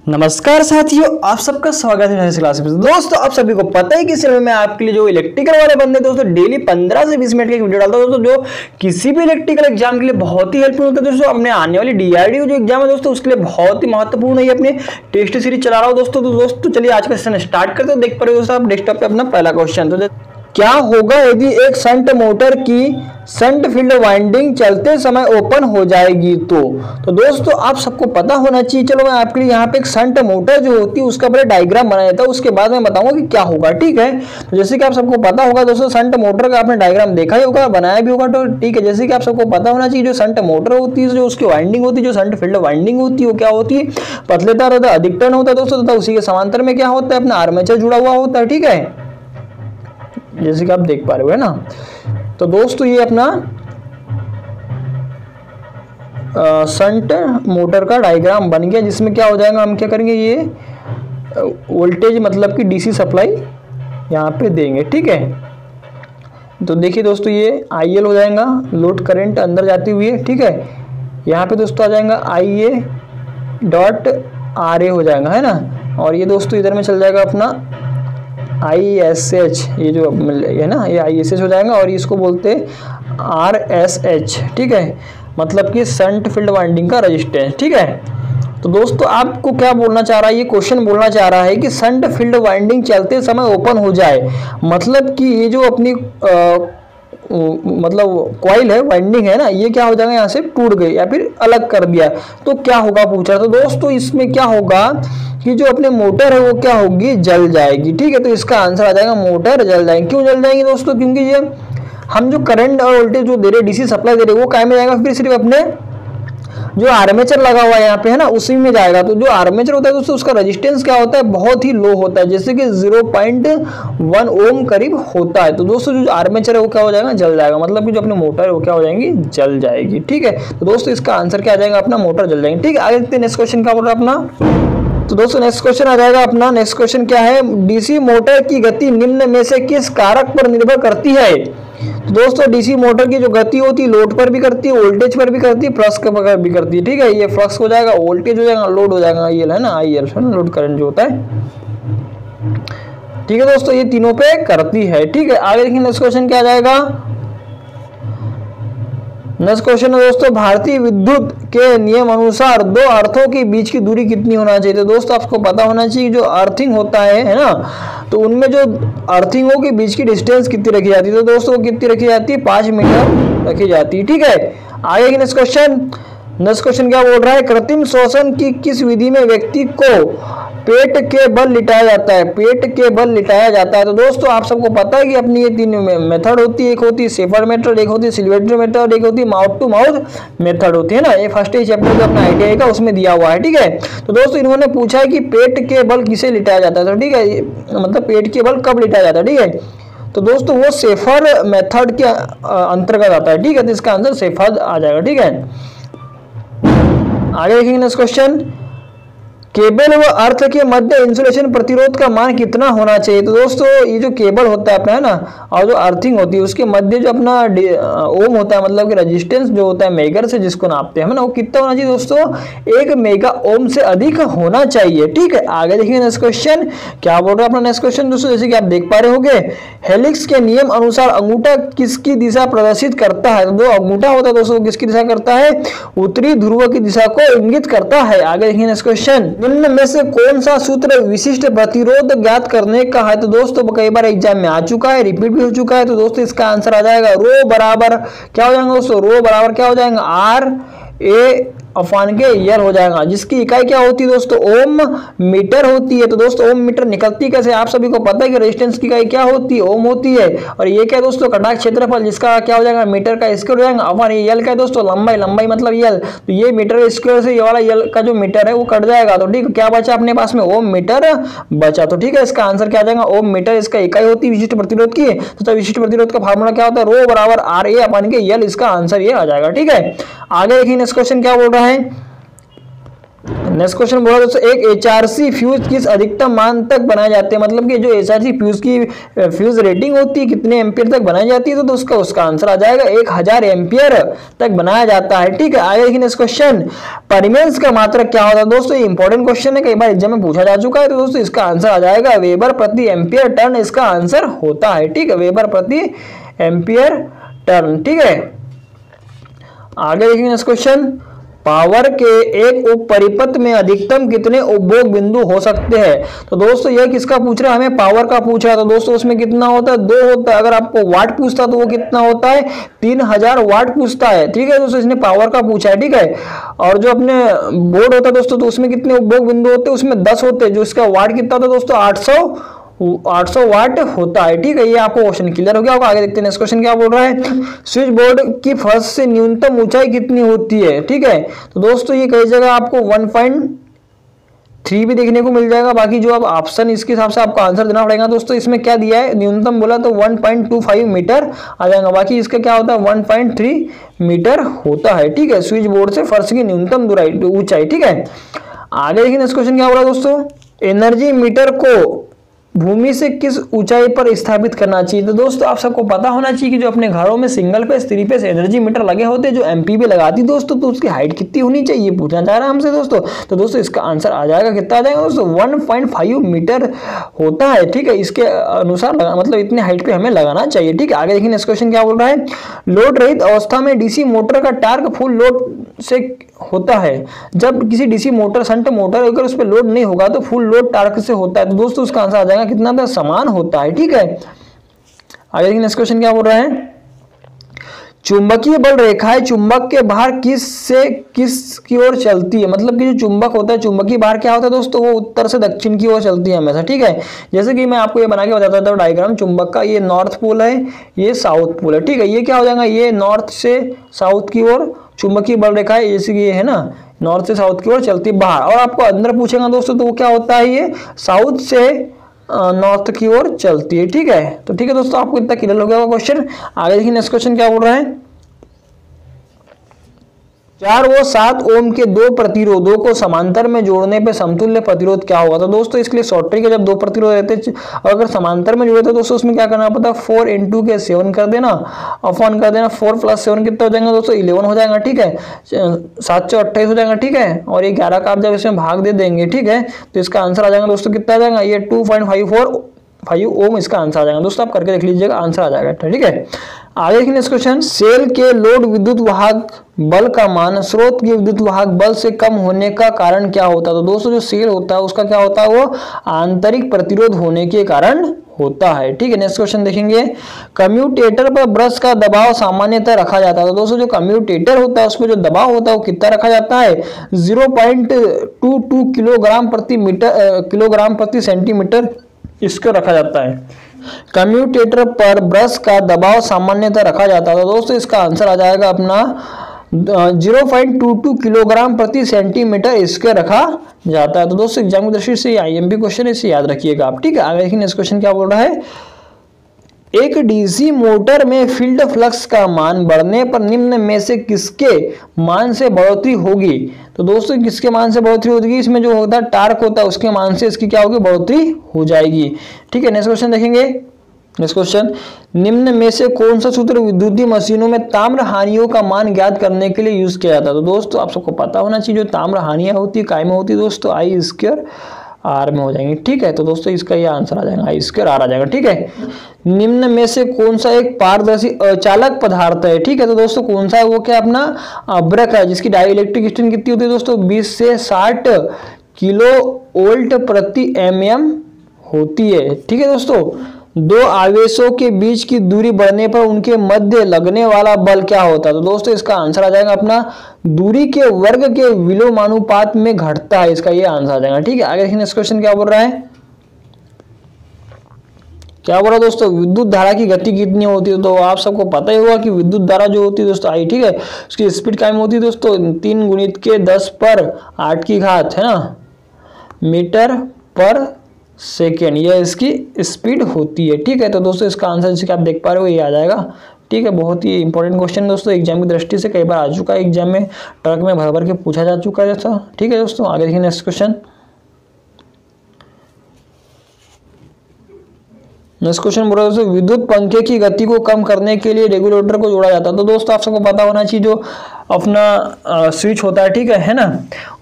नमस्कार साथियों, आप सबका स्वागत है नई क्लास में। दोस्तों, आप सभी को पता है कि इस समय मैं आपके लिए जो इलेक्ट्रिकल वाले बंदे दोस्तों डेली 15 से 20 मिनट की वीडियो डालता हूं दोस्तों, जो किसी भी इलेक्ट्रिकल एग्जाम के लिए बहुत ही हेल्पफुल होता है दोस्तों। अपने आने वाली डीआरडीओ जो एग्जाम है दोस्तों, उसके लिए बहुत ही महत्वपूर्ण है। ये अपने टेस्ट सीरीज चला रहा हूं दोस्तों। तो दोस्तों चलिए आज का सेशन स्टार्ट करते हैं। देख पा रहे हो दोस्तों आप डेस्कटॉप पे अपना पहला क्वेश्चन। तो क्या होगा यदि एक शंट मोटर की शंट फील्ड वाइंडिंग चलते समय ओपन हो जाएगी? तो दोस्तों आप सबको पता होना चाहिए। चलो मैं आपके लिए यहाँ पे एक शंट मोटर जो होती है उसका पहले डायग्राम बनाया था, उसके बाद मैं बताऊंगा कि क्या होगा। ठीक है, तो जैसे कि आप सबको पता होगा दोस्तों, शंट मोटर का आपने डायग्राम देखा ही होगा, बनाया भी होगा। तो ठीक है, जैसे कि आप सबको पता होना चाहिए, जो शंट मोटर होती है, जो उसकी वाइंडिंग होती है, जो शंट फील्ड वाइंडिंग होती है, वो क्या होती है? पतले तार होता है, अधिक टर्न होता है दोस्तों, तथा उसी के समांतर में क्या होता है? अपना आर्मेचर जुड़ा हुआ होता है। ठीक है, जैसे कि आप देख पा रहे हो, है ना। तो दोस्तों ये अपना शंट मोटर का डायग्राम बन गया, जिसमें क्या हो जाएगा, हम क्या करेंगे, ये वोल्टेज मतलब कि डीसी सप्लाई यहाँ पे देंगे। ठीक है, तो देखिए दोस्तों, ये आईएल हो जाएगा, लोड करंट अंदर जाती हुई है। ठीक है, यहाँ पे दोस्तों आ जाएगा IA डॉट RA हो जाएगा, है ना। और ये दोस्तों इधर में चल जाएगा अपना ISH, ये जो है ना, ये ISH हो जाएगा, और इसको बोलते हैं RSH। ठीक है, मतलब कि शंट फील्ड वाइंडिंग का रेजिस्टेंस। ठीक है, तो दोस्तों आपको क्या बोलना चाह रहा है, ये क्वेश्चन बोलना चाह रहा है कि शंट फील्ड वाइंडिंग चलते समय ओपन हो जाए, मतलब कि ये जो अपनी मतलब कॉइल है, वाइंडिंग है ना, ये क्या हो जाएगा, यहाँ से टूट गई या फिर अलग कर दिया, तो क्या होगा पूछा। तो दोस्तों इसमें क्या होगा कि जो अपने मोटर है वो क्या होगी, जल जाएगी। ठीक है, तो इसका आंसर आ जाएगा मोटर जल जाएगी। क्यों जल जाएंगी दोस्तों? क्योंकि ये हम जो करंट और वोल्टेज जो दे रहे, डीसी सप्लाई दे रहे, वो काय में जाएगा, फिर सिर्फ अपने जो आर्मेचर लगा हुआ है यहाँ पे, है ना, उसी में जाएगा। तो जो आर्मेचर होता है दोस्तों, उसका रेजिस्टेंस क्या होता है, बहुत ही लो होता है, जैसे कि 0.1 ओम करीब होता है। तो दोस्तों जो आर्मेचर है वो क्या हो जाएगा, जल जाएगा, मतलब कि जो अपनी मोटर है वो क्या हो जाएंगी, जल जाएगी। ठीक है, तो दोस्तों इसका आंसर क्या आ जाएगा, अपना मोटर जल जाएंगे। ठीक है, आगे देखते हैं नेक्स्ट क्वेश्चन क्या बोल रहा है अपना। तो दोस्तों नेक्स्ट क्वेश्चन आ जाएगा अपना। नेक्स्ट क्वेश्चन क्या है, डीसी मोटर की गति निम्न में से किस कारक पर निर्भर करती है? तो दोस्तों डीसी मोटर की जो गति होती है लोड पर भी करती है, वोल्टेज पर भी करती है, फ्लक्स पर भी करती है। ठीक है, ये फ्लक्स हो जाएगा, वोल्टेज हो जाएगा, लोड हो जाएगा, IL है ना, IL है ना, लोड करंट जो होता है। ठीक है दोस्तों, ये तीनों पे करती है। ठीक है, आगे देखिए नेक्स्ट क्वेश्चन क्या आ जाएगा। नेक्स्ट क्वेश्चन है दोस्तों, भारतीय विद्युत के नियम अनुसार दो अर्थों के बीच की दूरी कितनी होना चाहिए? तो दोस्तों आपको पता होना चाहिए, जो अर्थिंग होता है ना, तो उनमें जो अर्थिंगों के बीच की डिस्टेंस कितनी रखी जाती है? तो दोस्तों वो कितनी रखी जाती है, 5 मीटर रखी जाती है। ठीक है, आगे नेक्स्ट क्वेश्चन। नेक्स्ट क्वेश्चन क्या बोल रहा है, कृत्रिम श्वसन की किस विधि में व्यक्ति को पेट के बल लिटाया जाता है? पेट के बल लिटाया जाता है। तो दोस्तों आप सबको पता है कि अपनी ये तीन मेथड होती है, एक होती है शेफर्ड मेथड, एक होती है सिल्वेस्टर मेथड, एक होती है माउथ टू माउथ मेथड होती है ना। ये फर्स्ट ही चैप्टर जो अपना ITI का उसमें दिया हुआ है। ठीक है, तो दोस्तों इन्होंने पूछा है कि पेट के बल किसे लिटाया जाता है। तो ठीक है, मतलब पेट के बल कब लिटाया जाता है? ठीक है, तो दोस्तों वो शेफर्ड मेथड के अंतर्गत आता है। ठीक है, तो इसका आंसर शेफर्ड आ जाएगा। ठीक है, आगे देखेंगे नेक्स्ट क्वेश्चन, केबल व अर्थ के मध्य इंसुलेशन प्रतिरोध का मान कितना होना चाहिए? तो दोस्तों ये जो केबल होता है अपना, है ना, और जो अर्थिंग होती है उसके मध्य जो अपना ओम होता है, मतलब कि रेजिस्टेंस जो होता है मेगर से जिसको नापते हैं, है ना, वो कितना होना चाहिए दोस्तों? 1 मेगा ओम से अधिक होना चाहिए। ठीक है, आगे देखिए नेक्स्ट क्वेश्चन क्या बोल रहा है अपना। नेक्स्ट क्वेश्चन दोस्तों, जैसे कि आप देख पा रहे होंगे, हेलिक्स के नियम अनुसार अंगूठा किसकी दिशा प्रदर्शित करता है? तो जो अंगूठा होता है दोस्तों किसकी दिशा करता है? उत्तरी ध्रुव की दिशा को इंगित करता है। आगे देखिए नेक्स्ट क्वेश्चन, निम्न में से कौन सा सूत्र विशिष्ट प्रतिरोध ज्ञात करने का है? तो दोस्तों कई बार एग्जाम में आ चुका है, रिपीट भी हो चुका है। तो दोस्तों इसका आंसर आ जाएगा रो बराबर क्या हो जाएगा दोस्तों, रो बराबर क्या हो जाएगा, RA अफान के यल हो जाएगा, जिसकी इकाई क्या होती है दोस्तों, ओम मीटर होती है। तो दोस्तों ओम मीटर निकलती कैसे, आप सभी को पता है कि रेजिस्टेंस की इकाई क्या होती है, ओम होती है। और ये क्या दोस्तों, कटाक्ष क्षेत्रफल, जिसका क्या हो जाएगा, मीटर का स्क्वायर हो जाएगा, अफान ये यल क्या दोस्तों, लंबाई, लंबाई मतलब यल। तो ये मीटर स्क्वायर से ये वाला यल का जो मीटर है वो कट जाएगा। तो ठीक है, क्या बचा अपने पास में, ओम मीटर बचा। तो ठीक है, इसका आंसर क्या आ जाएगा, ओम मीटर इसका इकाई होती है विशिष्ट प्रतिरोध की। तो विशिष्ट प्रतिरोध का फार्मूला क्या होता है, रो बराबर RA अपान के यल, इसका आंसर ये आ जाएगा। ठीक है, आगे देखिए नेक्स्ट क्वेश्चन क्या बोल रहा है। नेक्स्ट क्वेश्चन बोला दोस्तों, एक एचआरसी फ्यूज किस अधिकतम मान तक बनाए जाते हैं, मतलब कि जो एचआरसी फ्यूज की फ्यूज रेटिंग होती है कितने एम्पियर तक बनाई जाती है, तो उसका आंसर आ जाएगा 1000 एम्पियर तक बनाया जाता है। ठीक है, आगे देखिए नेक्स्ट क्वेश्चन, परिमेंस का मात्रक क्या होता है। दोस्तों ये इंपॉर्टेंट क्वेश्चन है, कई बार एग्जाम में पूछा जा चुका है, तो दोस्तों इसका आंसर आ जाएगा वेबर प्रति एम्पियर टर्न, इसका आंसर होता है। ठीक है, वेबर प्रति एम्पियर टर्न। ठीक है, आगे देखिए नेक्स्ट क्वेश्चन, पावर के एक उप परिपथ में अधिकतम कितने उपभोग बिंदु हो सकते हैं। तो दोस्तों यह किसका पूछ रहा है, हमें पावर का पूछा है, तो दोस्तों उसमें कितना होता है, 2 होता है। अगर आपको वाट पूछता तो वो कितना होता है, 3000 वाट पूछता है। ठीक है दोस्तों, इसने पावर का पूछा है। ठीक है, और जो अपने बोर्ड होता है दोस्तों, तो उसमें कितने उपभोग बिंदु होते हैं, उसमें 10 होते हैं। जो इसका वाट कितना होता है दोस्तों, 800 वाट होता है। ठीक है, ये आपको क्वेश्चन क्लियर हो गया होगा। आगे देखते हैं नेक्स्ट क्वेश्चन क्या बोल रहा है, स्विच बोर्ड की फर्श से न्यूनतम ऊंचाई कितनी होती है। ठीक है, तो दोस्तों ये कई जगह आपको 1.3 भी देखने को मिल जाएगा, बाकी जो अब ऑप्शन इसके हिसाब से आपको आंसर देना पड़ेगा। दोस्तों इसमें क्या दिया है, न्यूनतम बोला तो 1.25 मीटर आ जाएगा, बाकी इसका क्या होता है 1.3 मीटर होता है। ठीक है, स्विच बोर्ड से फर्श की न्यूनतम ऊंचाई। ठीक है, आगे देखिए नेक्स्ट क्वेश्चन क्या बोला दोस्तों, एनर्जी मीटर को भूमि से किस ऊंचाई पर स्थापित करना चाहिए। तो दोस्तों आप सबको पता होना चाहिए कि जो अपने घरों में single phase 3 face energy meter लगे होते हैं, जो एमपीबी लगाती दोस्तों, तो उसकी हाइट कितनी होनी चाहिए पूछना चाह रहा है हमसे दोस्तों। तो दोस्तों इसका आंसर आ जाएगा, कितना आ जाएगा दोस्तों, 1.5 मीटर होता है। ठीक है, इसके अनुसार मतलब इतने हाइट पे हमें लगाना चाहिए। ठीक है, आगे देखिए नेक्स्ट क्वेश्चन क्या बोल रहा है, लोड रहित अवस्था में डीसी मोटर का टार्क फुल लोड से होता है। जब किसी डीसी मोटर शंट मोटर अगर उस पर लोड नहीं होगा तो फुल लोड टार्क से होता है। तो दोस्तों उसका आंसर आ जाएगा कितना, तो समान होता है। ठीक है, आगे देखिए नेक्स्ट क्वेश्चन क्या बोल रहा है, चुंबकीय बल रेखाएं चुंबक के बाहर किस की ओर चलती है। मतलब कि जो चुंबक होता है, चुंबकीय बाहर क्या होता है दोस्तों, वो उत्तर से दक्षिण की ओर चलती है हमेशा। ठीक है, जैसे कि मैं आपको ये बना के बताता था डायग्राम चुंबक का, ये नॉर्थ पोल है, ये साउथ पोल है। ठीक है, ये क्या हो जाएगा, ये नॉर्थ से साउथ की ओर चुंबकीय बल रेखाएं, जैसे कि ये है ना, नॉर्थ से साउथ की ओर चलती है बाहर। और आपको अंदर पूछेगा दोस्तों, तो वो क्या होता है, ये साउथ से नॉर्थ की ओर चलती है। ठीक है, तो ठीक है दोस्तों, आपको इतना क्लियर हो गया क्वेश्चन। आगे देखिए नेक्स्ट क्वेश्चन क्या बोल रहा है, 4 व 7 ओम के 2 प्रतिरोधों को समांतर में जोड़ने पे समतुल्य प्रतिरोध क्या होगा। तो दोस्तों इसके लिए शॉर्ट ट्रिक है, जब 2 प्रतिरोध रहते हैं और अगर समांतर में जुड़े तो दोस्तों उसमें क्या करना पड़ता है, 4 × के 7 कर देना, अपॉन कर देना 4 + 7 कितना हो जाएगा दोस्तों, 11 हो जाएगा। ठीक है, 7 × 28 हो जाएगा। ठीक है, और ये 11 का आप जब इसमें भाग दे देंगे, ठीक है, तो इसका आंसर आ जाएगा दोस्तों, कितना आ जाएगा, ये 2.5 ओम इसका आंसर आ जाएगा। दोस्तों आप करके देख लीजिएगा, आंसर आ जाएगा। ठीक है, आगे देखिए नेक्स्ट क्वेश्चन, सेल के लोड विद्युत वाहक बल का मान स्रोत के विद्युत वाहक बल से कम होने का कारण क्या होता है। तो दोस्तों जो सेल होता है उसका क्या होता है, वो आंतरिक प्रतिरोध होने के कारण होता है। ठीक है, नेक्स्ट क्वेश्चन देखेंगे, कम्यूटेटर पर ब्रश का दबाव सामान्यतः रखा जाता है। तो दोस्तों जो कम्यूटेटर होता है उसमें जो दबाव होता है वो कितना रखा जाता है, 0.22 किलोग्राम प्रति सेंटीमीटर इसको रखा जाता है। कम्यूटेटर पर ब्रश का दबाव सामान्यतः रखा जाता है। तो दोस्तों इसका आंसर आ जाएगा अपना 0.22 किलोग्राम प्रति सेंटीमीटर इसके रखा जाता है। तो दोस्तों एग्जाम की दृष्टि से आईएमपी क्वेश्चन है, इसे याद रखिएगा आप। ठीक है, आगे देखिए नेक्स्ट क्वेश्चन क्या बोल रहा है, एक डीसी मोटर में फील्ड फ्लक्स का मान बढ़ने पर निम्न में से किसके मान से बढ़ोतरी होगी। तो दोस्तों किसके मान से बढ़ोतरी होगी, इसमें जो होता है टार्क होता है उसके मान से इसकी क्या होगी, बढ़ोतरी हो जाएगी। ठीक है, नेक्स्ट क्वेश्चन देखेंगे, नेक्स्ट क्वेश्चन, निम्न में से कौन सा सूत्र विद्युतीय मशीनों में ताम्र हानियों का मान ज्ञात करने के लिए यूज किया जाता है। तो दोस्तों आप सबको पता होना चाहिए, जो ताम्र हानियां होती है काय में होती है दोस्तों, I² R में हो जाएंगे। ठीक है, तो दोस्तों इसका ये आंसर आ जाएगा, I² R आ जाएगा। ठीक है, निम्न में से कौन सा एक पारदर्शी अचालक पदार्थ है। ठीक है, तो दोस्तों कौन सा है, वो क्या अपना अभ्रक है, जिसकी डाइलेक्ट्रिक स्ट्रेंथ कितनी होती है दोस्तों, 20 से 60 किलो वोल्ट प्रति mm होती है। ठीक है दोस्तों, 2 आवेशों के बीच की दूरी बढ़ने पर उनके मध्य लगने वाला बल क्या होता है। तो दोस्तों इसका आंसर आ जाएगा अपना दूरी के वर्ग के विलोमानुपात में घटता है, इसका ये आंसर आ जाएगा। ठीक है, आगे देखिए नेक्स्ट क्वेश्चन क्या बोल रहा है, क्या बोल रहा है दोस्तों, विद्युत धारा की गति कितनी होती है। तो आप सबको पता ही होगा कि विद्युत धारा जो होती है दोस्तों I, ठीक है, उसकी स्पीड क्या होती है दोस्तों, 3 × 10⁸ है ना, मीटर पर सेकेंड, यह इसकी स्पीड होती है। ठीक है, तो दोस्तों इसका आंसर जैसे कि आप देख पा रहे हो ये आ जाएगा ठीक है, बहुत ही इंपॉर्टेंट क्वेश्चन दोस्तों, एग्जाम की दृष्टि से कई बार आ चुका है, एग्जाम में ट्रक में भर भर के पूछा जा चुका है दोस्तों। ठीक है दोस्तों, आगे देखिए नेक्स्ट क्वेश्चन। नेक्स्ट क्वेश्चन बोल रहा है दोस्तों, विद्युत पंखे की गति को कम करने के लिए रेगुलेटर को जोड़ा जाता है। तो दोस्तों आप सबको पता होना चाहिए, जो अपना स्विच होता है, ठीक है ना,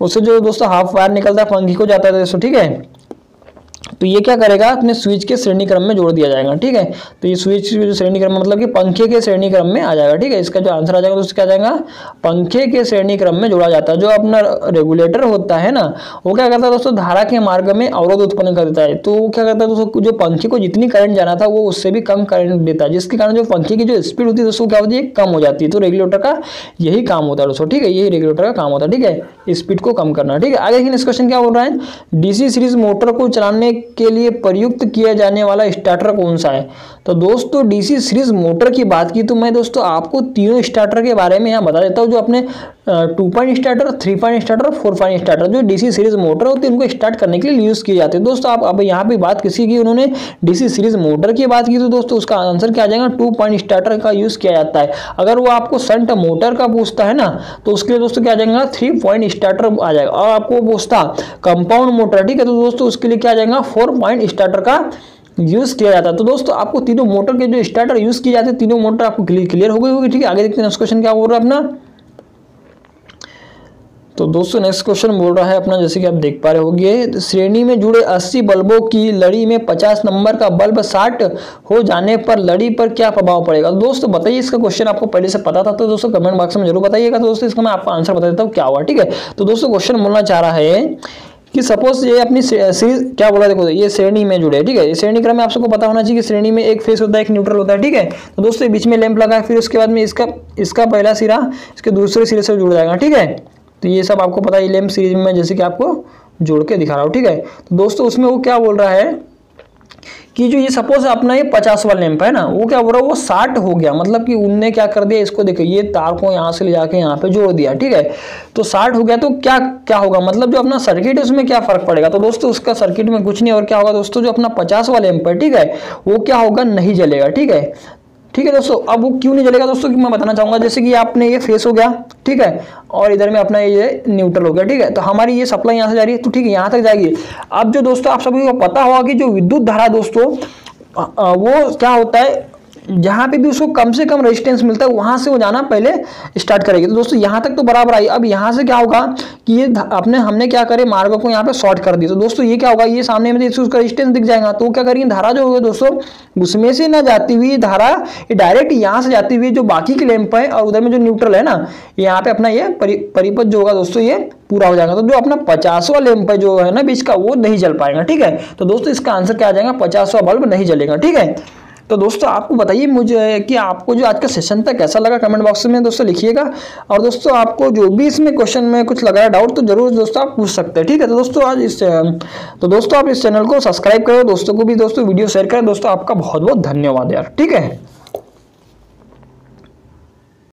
उससे जो दोस्तों हाफ वायर निकलता है पंखे को जाता है दोस्तों, ठीक है। तो ये क्या करेगा, अपने स्विच के श्रेणी क्रम में जोड़ दिया जाएगा, ठीक है। तो ये स्विच जो श्रेणी क्रम मतलब कि पंखे के श्रेणी क्रम में आ जाएगा, ठीक है। इसका जो आंसर आ जाएगा दोस्तों क्या आ जाएगा, पंखे के श्रेणी क्रम में जोड़ा जाता है। जो अपना रेगुलेटर होता है ना, वो क्या करता है दोस्तों, धारा के मार्ग में अवरोध उत्पन्न कर देता है। तो वो क्या करता है दोस्तों, जो पंखे को जितनी करंट जाना था वो उससे भी कम करंट देता है, जिसके कारण जो पंखे की जो स्पीड होती है दोस्तों क्या होती है, कम हो जाती है। तो रेगुलेटर का यही काम होता है दोस्तों, ठीक है, यही रेगुलेटर का काम होता है, ठीक है, स्पीड को कम करना, ठीक है। आगे देखिए इस क्वेश्चन क्या बोल रहा है, डीसी सीरीज मोटर को चलाने के लिए प्रयुक्त किया जाने वाला स्टार्टर कौन सा है। तो दोस्तों डीसी सीरीज मोटर की बात की तो मैं दोस्तों आपको तीनों स्टार्टर के बारे में यहाँ बता देता हूँ, जो अपने 2 पॉइंट स्टार्टर, 3 पॉइंट स्टार्टर और 4 पॉइंट स्टार्टर जो डीसी सीरीज मोटर होती है उनको स्टार्ट करने के लिए यूज किए जाते हैं। दोस्तों आप अब यहाँ पे बात किसी की उन्होंने डीसी सीरीज मोटर की बात की तो दोस्तों उसका आंसर क्या आ जाएगा, 2 पॉइंट स्टार्टर का यूज किया जाता है। अगर वो आपको शंट मोटर का पूछता है ना तो उसके लिए दोस्तों क्या आ जाएगा, 3 पॉइंट स्टार्टर आ जाएगा। और आपको पूछता कंपाउंड मोटर, ठीक है, तो दोस्तों उसके लिए क्या आ जाएगा, 4 पॉइंट स्टार्टर का यूज किया जाता है। तो दोस्तों आपको तीनों मोटर के जो स्टार्टर यूज किए जाते हैं, तीनों मोटर आपको क्लियर हो गई होगी, ठीक है। आगे देखते हैं नेक्स्ट क्वेश्चन क्या बोल रहा है अपना। तो दोस्तों नेक्स्ट क्वेश्चन बोल रहा है अपना, जैसे कि आप देख पा रहे होंगे, श्रेणी में जुड़े 80 बल्बों की लड़ी में 50 नंबर का बल्ब 60 हो जाने पर लड़ी पर क्या प्रभाव पड़ेगा। दोस्तों बताइए, इसका क्वेश्चन आपको पहले से पता था तो दोस्तों कमेंट बॉक्स में जरूर बताइएगा। तो दोस्तों इसका मैं आपको आंसर बता देता हूँ क्या हुआ, ठीक है। तो दोस्तों क्वेश्चन बोलना चाह रहा है कि सपोज ये अपनी सीरीज क्या बोला, देखो ये श्रेणी में जुड़े, ठीक है। ये श्रेणी क्रम में आप सबको पता होना चाहिए कि श्रेणी में एक फेस होता है, एक न्यूट्रल होता है, ठीक है। तो दोस्तों ये बीच में लैंप लगा है, फिर उसके बाद में इसका पहला सिरा इसके दूसरे सिरे से जुड़ जाएगा, ठीक है। तो ये सब आपको पता है, ये लैंप सीरीज में जैसे कि आपको जोड़ के दिखा रहा हूँ, ठीक है। तो दोस्तों उसमें वो क्या बोल रहा है कि जो ये सपोज अपना ये 50 वाला लैंप है ना, वो क्या बोल रहा है, वो 60 हो गया, मतलब कि उनने क्या कर दिया, इसको देखो ये तार को यहाँ से ले जाके यहाँ पे जोड़ दिया, ठीक है। तो 60 हो गया तो क्या क्या होगा, मतलब जो अपना सर्किट है उसमें क्या फर्क पड़ेगा। तो दोस्तों उसका सर्किट में कुछ नहीं और क्या होगा दोस्तों, जो अपना 50 वाला लैंप है, ठीक है, वो क्या होगा, नहीं जलेगा, ठीक है। ठीक है दोस्तों, अब वो क्यों नहीं जलेगा दोस्तों, कि मैं बताना चाहूंगा। जैसे कि आपने ये फेस हो गया, ठीक है, और इधर में अपना ये न्यूट्रल हो गया, ठीक है। तो हमारी ये सप्लाई यहाँ से जा रही है, तो ठीक है यहाँ तक जाएगी। अब जो दोस्तों आप सभी को पता होगा कि जो विद्युत धारा दोस्तों वो क्या होता है, जहाँ पे भी उसको कम से कम रेजिस्टेंस मिलता है वहां से वो जाना पहले स्टार्ट करेगी। तो दोस्तों यहाँ तक तो बराबर आई। अब यहाँ से क्या होगा कि ये हमने क्या करे, मार्ग को यहाँ पे शॉर्ट कर दिया। तो दोस्तों ये क्या होगा, ये सामने में उसका रेजिस्टेंस दिख जाएगा। तो क्या करेंगे, धारा जो होगी दोस्तों उसमें से ना जाती हुई धारा ये डायरेक्ट यहाँ से जाती हुई जो बाकी के लैंप है और उधर में जो न्यूट्रल है ना, यहाँ पे अपना ये परिपथ जो होगा दोस्तों ये पूरा हो जाएगा। तो जो अपना 50वां लैंप है जो है ना बीच का, वो नहीं जल पाएगा, ठीक है। तो दोस्तों इसका आंसर क्या आ जाएगा, 50वां बल्ब नहीं जलेगा, ठीक है। तो दोस्तों आपको बताइए मुझे कि आपको जो आज का सेशन था कैसा लगा, कमेंट बॉक्स में दोस्तों लिखिएगा। और दोस्तों आपको जो भी इसमें क्वेश्चन में कुछ लगा है डाउट तो जरूर दोस्तों आप पूछ सकते हैं, ठीक है। तो दोस्तों आप इस चैनल को सब्सक्राइब करो, दोस्तों को भी दोस्तों वीडियो शेयर करें। दोस्तों आपका बहुत बहुत धन्यवाद यार, ठीक है।